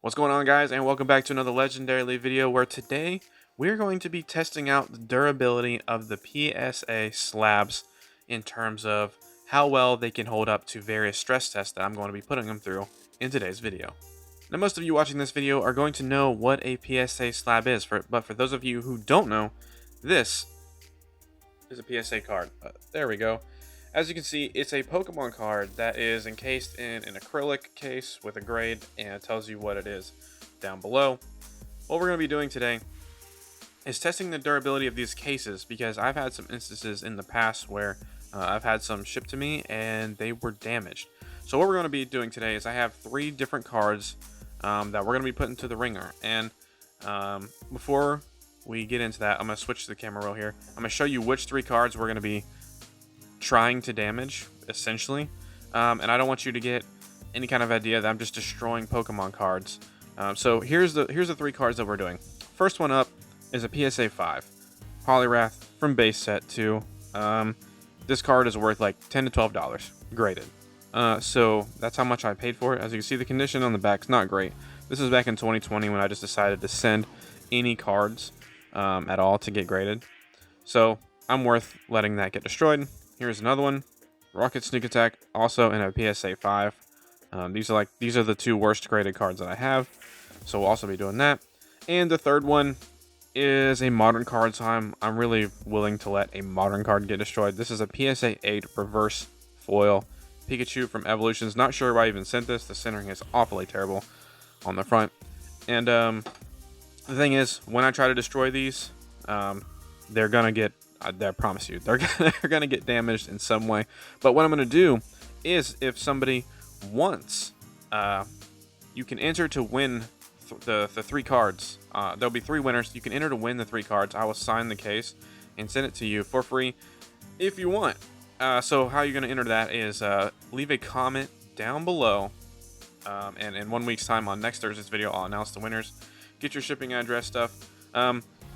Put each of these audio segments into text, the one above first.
What's going on, guys, and welcome back to another Legendary video where today we're going to be testing out the durability of the PSA slabs in terms of how well they can hold up to various stress tests that I'm going to be putting them through in today's video. Now, most of you watching this video are going to know what a PSA slab is, but for those of you who don't know, this is a PSA card. There we go. As you can see, it's a Pokemon card that is encased in an acrylic case with a grade, and it tells you what it is down below. What we're going to be doing today is testing the durability of these cases, because I've had some instances in the past where I've had some shipped to me and they were damaged. So what we're going to be doing today is I have 3 different cards that we're going to be putting to the ringer. And before we get into that, I'm going to switch to the camera roll here. I'm going to show you which 3 cards we're going to be trying to damage, essentially, and I don't want you to get any kind of idea that I'm just destroying Pokemon cards. So here's the 3 cards that we're doing. First one up is a PSA 5 Poliwrath from base set 2. This card is worth like $10 to $12 graded. So that's how much I paid for it. As you can see, the condition on the back is not great. This is back in 2020 when I just decided to send any cards at all to get graded. So I'm worth letting that get destroyed. Here's another one, Rocket Sneak Attack, also in a PSA 5. These are the 2 worst graded cards that I have, so we'll also be doing that. And the third one is a modern card, so I'm really willing to let a modern card get destroyed. This is a PSA 8 reverse foil Pikachu from Evolutions. Not sure why I even sent this. The centering is awfully terrible on the front. And the thing is, when I try to destroy these, they're gonna get, I promise you, they're gonna get damaged in some way. But what I'm gonna do is, if somebody wants, you can enter to win the 3 cards. There'll be 3 winners. You can enter to win the 3 cards. I will sign the case and send it to you for free if you want. So how you're gonna enter that is leave a comment down below, and in 1 week's time on next Thursday's video, I'll announce the winners. Get your shipping address stuff.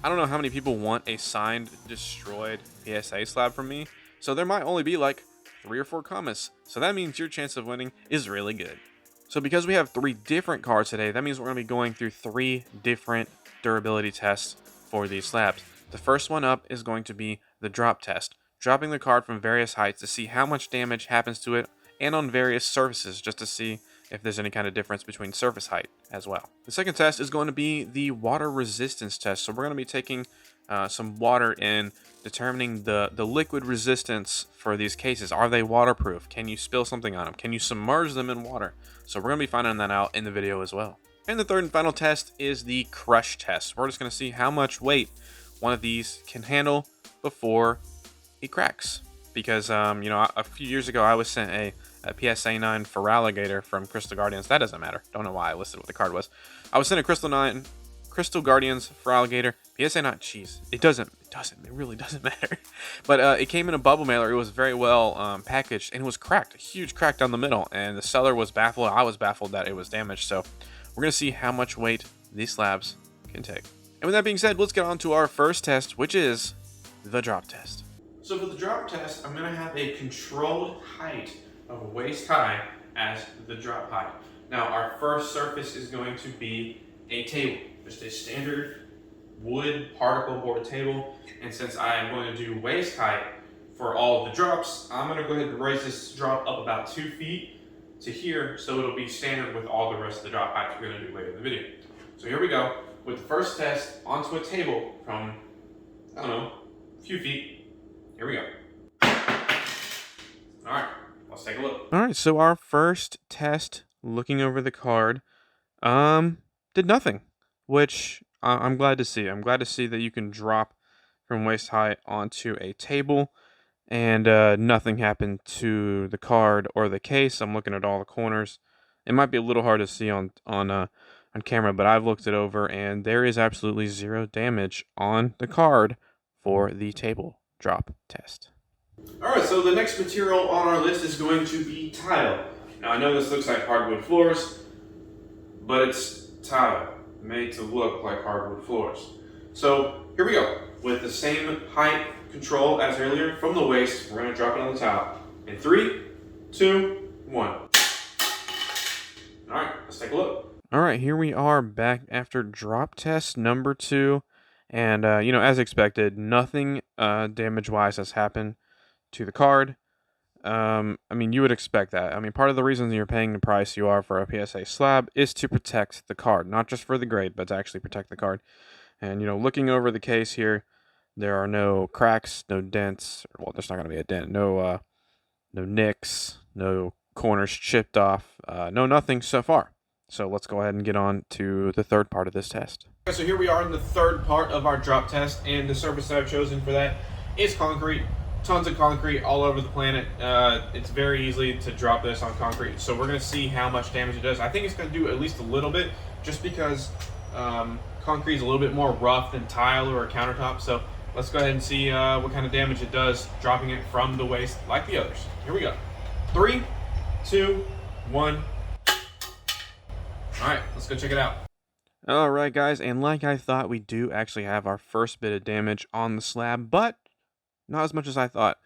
I don't know how many people want a signed, destroyed PSA slab from me, so there might only be like 3 or 4 comments, so that means your chance of winning is really good. So because we have 3 different cards today, that means we're going to be going through 3 different durability tests for these slabs. The first one up is going to be the drop test, dropping the card from various heights to see how much damage happens to it, and on various surfaces, just to see if there's any kind of difference between surface height as well. The second test is going to be the water resistance test. So we're going to be taking some water and determining the liquid resistance for these cases. Are they waterproof? Can you spill something on them? Can you submerge them in water? So we're going to be finding that out in the video as well. And the third and final test is the crush test. We're just going to see how much weight one of these can handle before it cracks. Because a few years ago I was sent a PSA 9 Feraligatr from Crystal Guardians. That doesn't matter. Don't know why I listed what the card was. I was sent a Crystal Guardians Feraligatr PSA 9. Jeez, it really doesn't matter. But it came in a bubble mailer. It was very well packaged, and it was cracked, a huge crack down the middle. And the seller was baffled. I was baffled that it was damaged. So we're gonna see how much weight these slabs can take. And with that being said, let's get on to our first test, which is the drop test. So for the drop test, I'm gonna have a controlled height of waist high as the drop height. Now our first surface is going to be a table, just a standard wood particle board table. And since I am going to do waist height for all of the drops, I'm going to go ahead and raise this drop up about 2 feet to here, so it'll be standard with all the rest of the drop heights we're going to do later in the video. So here we go with the first test onto a table from, I don't know, a few feet. Here we go. All right. Let's take a look. All right, so our first test, looking over the card, did nothing, which I'm glad to see. I'm glad to see that you can drop from waist height onto a table, and nothing happened to the card or the case. I'm looking at all the corners. It might be a little hard to see on camera, but I've looked it over, and there is absolutely 0 damage on the card for the table drop test. Alright, so the next material on our list is going to be tile. Now I know this looks like hardwood floors, but it's tile made to look like hardwood floors. So here we go. With the same height control as earlier from the waist, we're going to drop it on the tile. In 3, 2, 1. Alright, let's take a look. All right, here we are back after drop test number 2. And, as expected, nothing damage-wise has happened to the card. I mean, you would expect that. I mean, part of the reason you're paying the price you are for a PSA slab is to protect the card, not just for the grade, but to actually protect the card. And, looking over the case here, there are no cracks, no dents. Well, there's not going to be a dent. No nicks, no corners chipped off, no nothing so far. So let's go ahead and get on to the third part of this test. Okay, so here we are in the third part of our drop test, and the surface that I've chosen for that is concrete. Tons of concrete all over the planet. It's very easy to drop this on concrete, so we're going to see how much damage it does. I think it's going to do at least a little bit, just because concrete is a little bit more rough than tile or a countertop. So let's go ahead and see what kind of damage it does dropping it from the waist like the others. Here we go. 3, 2, 1. All right, let's go check it out. All right, guys, and like I thought, we do actually have our first bit of damage on the slab, but not as much as I thought.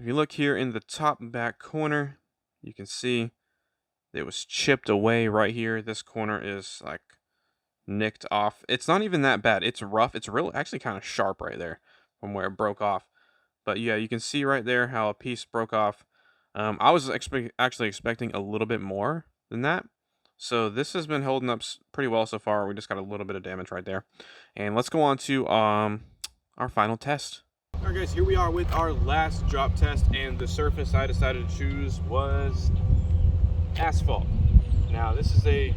If you look here in the top back corner, you can see it was chipped away right here. This corner is like nicked off. It's not even that bad. It's rough. It's actually kind of sharp right there from where it broke off. But yeah, you can see right there how a piece broke off. I was actually expecting a little bit more than that. So this has been holding up pretty well so far. We just got a little bit of damage right there. And let's go on to our final test. All right, guys, here we are with our last drop test, and the surface I decided to choose was asphalt. Now, this is a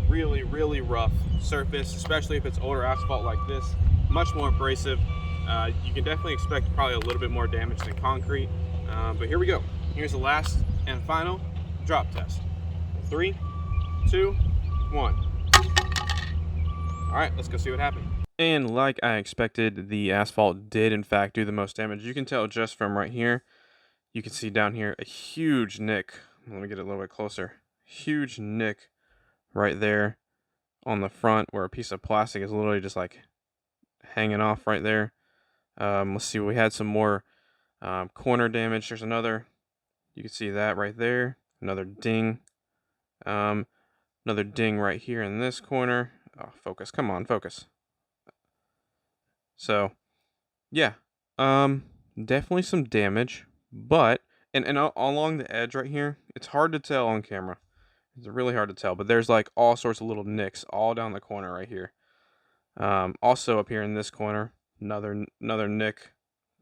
really, really rough surface, especially if it's older asphalt like this. Much more abrasive. You can definitely expect probably a little bit more damage than concrete. But here we go. Here's the last and final drop test. 3, 2, 1. All right, let's go see what happened. And like I expected, the asphalt did in fact do the most damage. You can tell just from right here. You can see down here a huge nick. Let me get it a little bit closer. Huge nick right there on the front where a piece of plastic is literally just like hanging off right there. Let's see, we had some more corner damage. There's another. You can see that right there. Another ding. Another ding right here in this corner. Oh, focus. Come on, focus. So, yeah. Definitely some damage. But, and along the edge right here, it's hard to tell on camera. It's really hard to tell. But there's like all sorts of little nicks all down the corner right here. Also up here in this corner, another nick.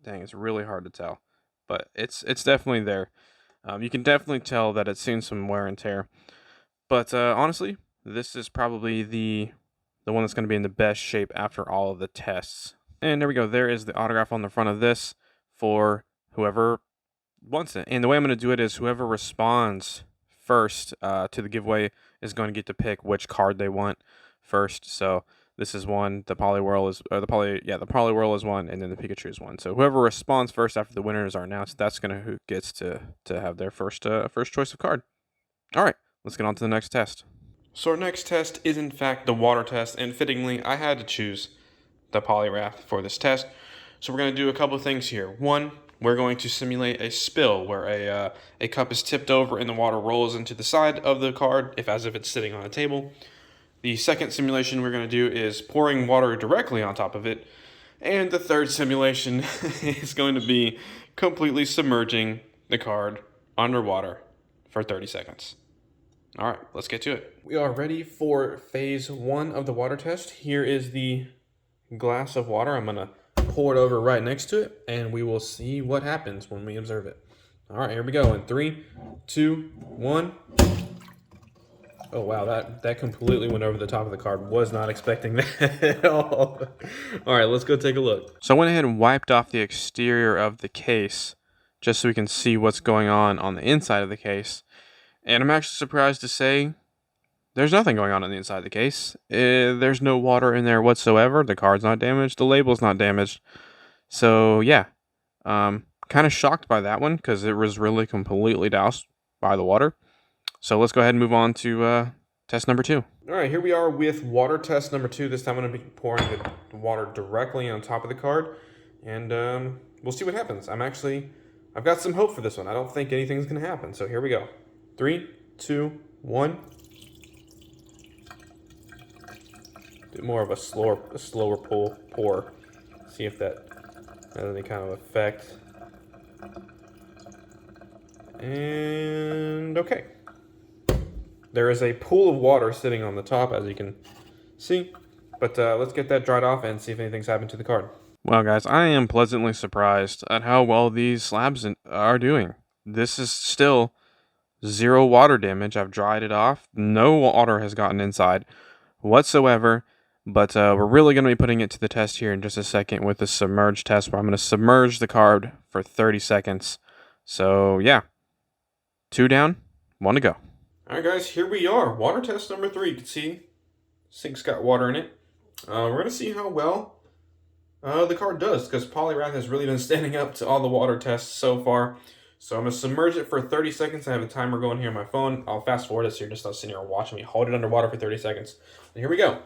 Dang, it's really hard to tell. But it's definitely there. You can definitely tell that it's seen some wear and tear. But honestly, this is probably the one that's going to be in the best shape after all of the tests. And there we go. There is the autograph on the front of this for whoever wants it. And the way I'm going to do it is whoever responds first to the giveaway is going to get to pick which card they want first. So this is one. The Poliwhirl is one, and then the Pikachu is one. So whoever responds first after the winners are announced, that's who gets to have their first choice of card. All right, let's get on to the next test. So our next test is in fact the water test, and fittingly, I had to choose the Poliwrath for this test. So we're going to do a couple of things here. One, we're going to simulate a spill where a cup is tipped over and the water rolls into the side of the card as if it's sitting on a table. The second simulation we're going to do is pouring water directly on top of it. And the third simulation is going to be completely submerging the card underwater for 30 seconds. All right, let's get to it. We are ready for phase 1 of the water test. Here is the glass of water. I'm going to pour it over right next to it, and we will see what happens when we observe it. All right, here we go in 3, 2, 1. Oh, wow, that completely went over the top of the card. Was not expecting that at all. All right, let's go take a look. So I went ahead and wiped off the exterior of the case just so we can see what's going on the inside of the case. And I'm actually surprised to say there's nothing going on the inside of the case. There's no water in there whatsoever. The card's not damaged. The label's not damaged. So, yeah. Kind of shocked by that one because it was really completely doused by the water. So let's go ahead and move on to test number 2. All right, here we are with water test number 2. This time I'm going to be pouring the water directly on top of the card. And we'll see what happens. I've got some hope for this one. I don't think anything's going to happen. So here we go. 3, 2, 1. do more of a slower pour. See if that has any kind of effect. And okay. There is a pool of water sitting on the top, as you can see. But let's get that dried off and see if anything's happened to the card. Well, guys, I am pleasantly surprised at how well these slabs are doing. This is still 0 water damage. I've dried it off. No water has gotten inside whatsoever. But we're really going to be putting it to the test here in just a second with the submerge test, where I'm going to submerge the card for 30 seconds. So, yeah. 2 down, 1 to go. Alright guys, here we are. Water test number 3. You can see sink's got water in it. We're going to see how well the card does, because Polyrath has really been standing up to all the water tests so far. So I'm going to submerge it for 30 seconds. I have a timer going here on my phone. I'll fast forward this so you're just not sitting here watching me hold it underwater for 30 seconds. And here we go.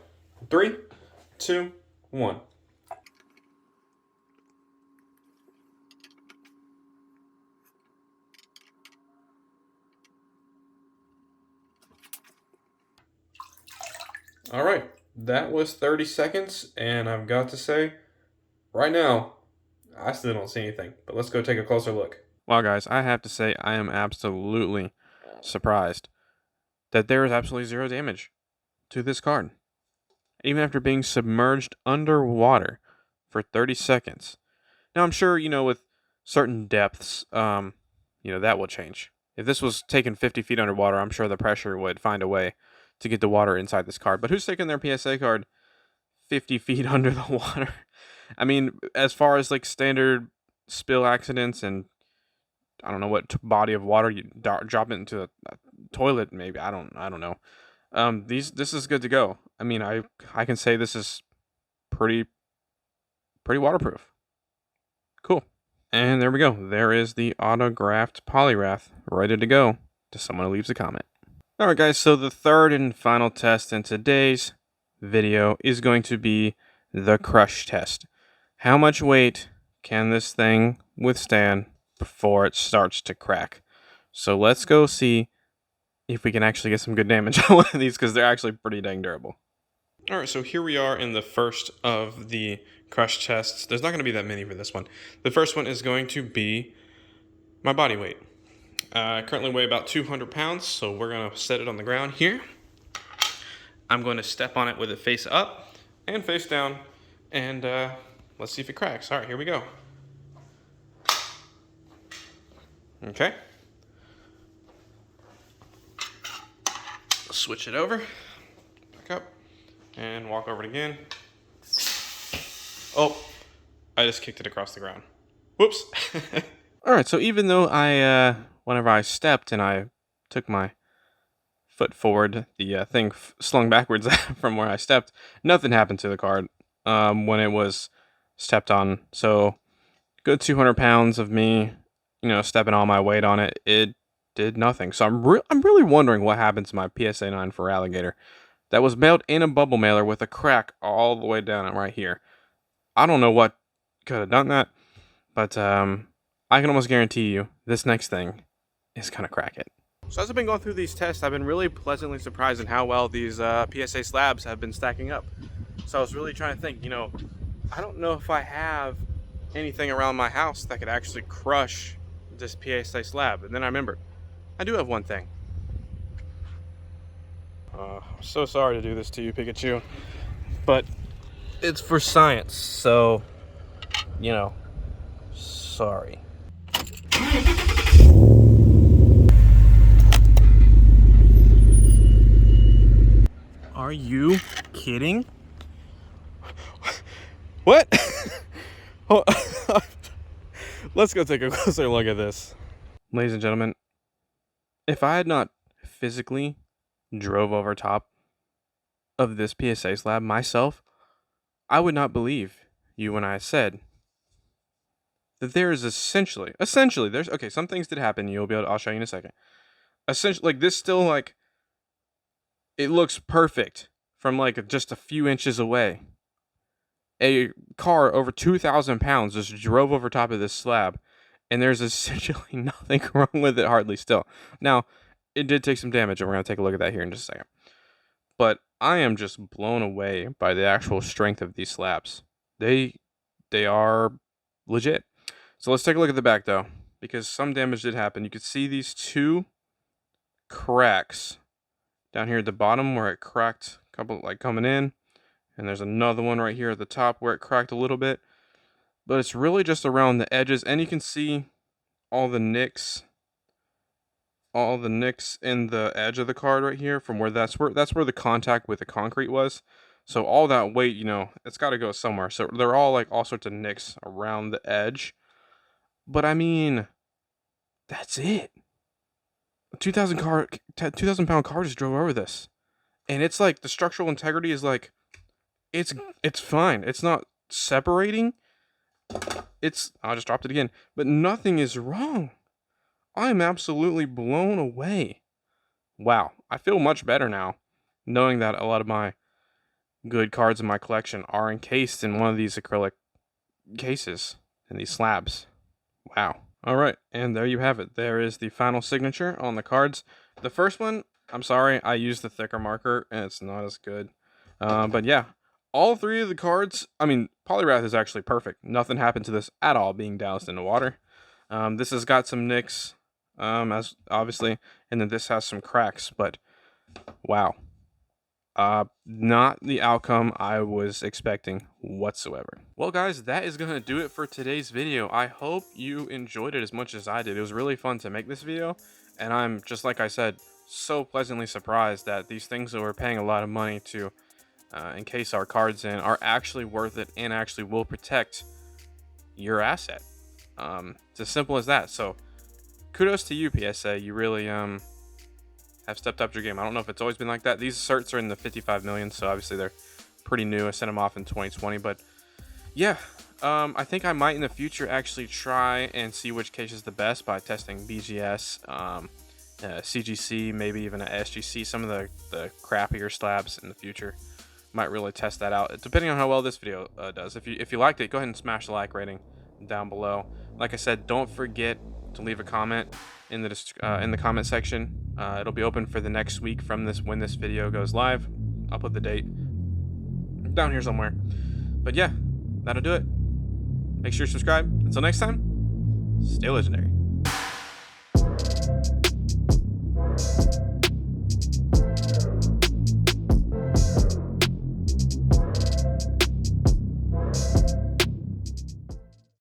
3, 2, 1. All right, that was 30 seconds, and I've got to say, right now, I still don't see anything, but let's go take a closer look. Well, guys, I have to say I am absolutely surprised that there is absolutely 0 damage to this card. Even after being submerged underwater for 30 seconds. Now, I'm sure, with certain depths, that will change. If this was taken 50 feet underwater, I'm sure the pressure would find a way to get the water inside this card. But who's taking their PSA card 50 feet under the water? I mean, as far as like standard spill accidents and I don't know what body of water you drop it into a toilet, maybe. I don't know. This is good to go. I mean, I can say this is pretty waterproof. Cool. And there we go. There is the autographed Polyrath ready to go to someone who leaves a comment. Alright guys, so the third and final test in today's video is going to be the crush test. How much weight can this thing withstand before it starts to crack? So let's go see if we can actually get some good damage on one of these, because they're actually pretty dang durable. Alright, so here we are in the first of the crush tests. There's not going to be that many for this one. The first one is going to be my body weight. I currently weigh about 200 pounds, so we're going to set it on the ground here. I'm going to step on it with it face up and face down, and let's see if it cracks. All right, here we go. Okay. Switch it over, back up, and walk over it again. Oh, I just kicked it across the ground. Whoops. All right, so even though whenever I stepped and I took my foot forward, the thing slung backwards from where I stepped, nothing happened to the card when it was stepped on. So good 200 pounds of me, stepping all my weight on it, it did nothing. So I'm really wondering what happened to my PSA 9 for alligator that was mailed in a bubble mailer with a crack all the way down right here. I don't know what could have done that, but I can almost guarantee you this next thing is going to crack it. So as I've been going through these tests, I've been really pleasantly surprised in how well these PSA slabs have been stacking up. So I was really trying to think, I don't know if I have anything around my house that could actually crush this PSA slab. And then I remembered, I do have one thing. I'm so sorry to do this to you, Pikachu, but it's for science, so, sorry. Are you kidding? What? Let's go take a closer look at this. Ladies and gentlemen, if I had not physically drove over top of this PSA slab myself, I would not believe you when I said that there is essentially there's okay, some things did happen. I'll show you in a second. Essentially, this still it looks perfect from just a few inches away. A car over 2,000 pounds just drove over top of this slab, and there's essentially nothing wrong with it hardly still. Now, it did take some damage, and we're going to take a look at that here in just a second. but I am just blown away by the actual strength of these slabs. They they are legit. So let's take a look at the back though, because some damage did happen. You could see these two cracks down here at the bottom where it cracked a couple like coming in, and there's another one right here at the top where it cracked a little bit. But it's really just around the edges, and you can see all the nicks in the edge of the card right here from where that's where the contact with the concrete was. So all that weight, you know, it's got to go somewhere. So they're all like all sorts of nicks around the edge. But I mean, that's it. 2,000 pound car just drove over this, and it's like the structural integrity is like it's fine. It's not separating. I just dropped it again, but nothing is wrong. I'm absolutely blown away. Wow, I feel much better now, knowing that a lot of my good cards in my collection are encased in one of these acrylic cases and these slabs. Wow. All right, and there you have it. There is the final signature on the cards. The first one, I'm sorry, I used the thicker marker, and it's not as good. But yeah, all three of the cards, I mean, Polyrath is actually perfect. Nothing happened to this at all being doused in the water. This has got some nicks, as obviously, and then this has some cracks, but wow. Not the outcome I was expecting whatsoever. Well guys, that is gonna do it for today's video. I hope you enjoyed it as much as I did. It was really fun to make this video, and I'm, just like I said, so pleasantly surprised that these things that we're paying a lot of money to encase our cards in are actually worth it and actually will protect your asset. It's as simple as that. So kudos to you, PSA. You really have stepped up your game. I don't know if it's always been like that. These certs are in the 55 million, so obviously they're pretty new. I sent them off in 2020, but yeah, I think I might in the future actually try and see which case is the best by testing BGS, CGC, maybe even a SGC, some of the crappier slabs in the future. Might really test that out, depending on how well this video does. If you liked it, go ahead and smash the like rating down below. Like I said, don't forget to leave a comment in the comment section. It'll be open for the next week from when this video goes live. I'll put the date down here somewhere. But yeah, that'll do it. Make sure you subscribe. Until next time, stay legendary.